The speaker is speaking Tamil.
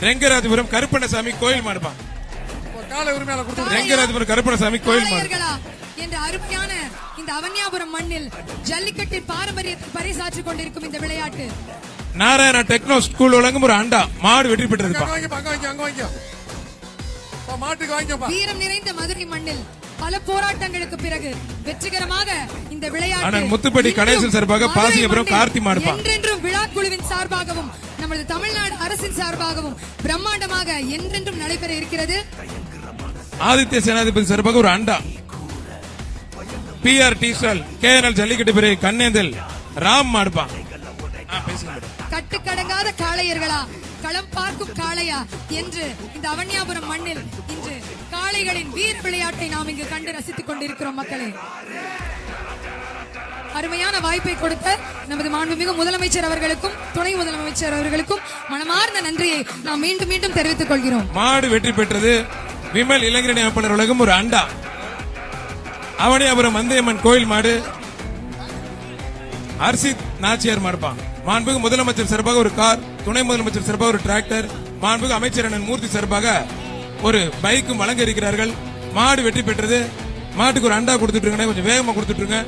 ரெங்கராஜபுரம் கருப்பணசாமி கோயில் மாடுப்பான். காலை உரிமையாளர் கொடுத்து ரெங்கராஜபுரம் கருப்பணசாமி கோயில் மாடு என்ற அருமையான இந்த அவனியாபுரம் மண்ணில் ஜல்லிக்கட்டு பாரம்பரியத்தை பறைசாற்றிக் கொண்டிருக்கும் இந்த விளையாட்டு நாராயணா டெக்னோ ஸ்கூல் வழங்கும் ஒரு அண்டா மாடு வெற்றி பெற்றது. வீரம் நிறைந்த மதுரை மண்ணில் பல போராட்டங்களுக்கு பிறகு வெற்றிகரமாக இந்த விளையாட்டு முத்துப்பட்டி கணேசன் சார்பாக பாசியபுரம் கார்த்தி மாடுப்பான். என்றென்றும் விழா குழுவின் சார்பாகவும் நமது தமிழ்நாடு அரசின் சார்பாகவும் பிரம்மாண்டமாக என்றென்றும் நடைபெற இருக்கிறது. ஆதித்ய சேனாதிபதி சார்பாக ஒரு அண்டா. PR டீசல் KNL ஜல்லிக்கட்டு பிறகு கண்ணேந்தல் ராம் மாடுப்பான். கட்டுக்கடங்காத காளையர்களா, களம் பார்க்கும் காளையா என்று இந்த அவனியாபுரம் மண்ணில் இன்று காளைகளின் வீர விளையாட்டை நாம் இங்கு கண்டு ரசித்துக் கொண்டிருக்கிறோம். மக்களே, அருமையான வாய்ப்பை கொடுத்த நமது மாண்புமிகு முதலமைச்சர் அவர்களுக்கும் துணை முதலமைச்சர் அவர்களுக்கும் மனமார்ந்த நன்றியை நாம் மீண்டும் மீண்டும் தெரிவித்துக் கொள்கிறோம். மாடு வெற்றி பெற்றது. விமல் இளைஞரணி அமைப்பாளர் உலகம் ஒரு அண்டா. அவனியாபுரம் மந்தையம்மன் கோயில் மாடு அர்சித் நாச்சியார் மாடுப்பான். மாண்புமிகு முதலமைச்சர் சார்பாக ஒரு கார், துணை முதலமைச்சர் சார்பாக ஒரு டிராக்டர், மாண்புமிகு அமைச்சர் அண்ணன் மூர்த்தி சார்பாக ஒரு பைக்கும் வழங்க இருக்கிறார்கள். மாடு வெற்றி பெற்றது. மாட்டுக்கு ஒரு அண்டா கொடுத்துட்டு இருங்க, கொஞ்சம் வேகமா கொடுத்துட்டு இருங்க.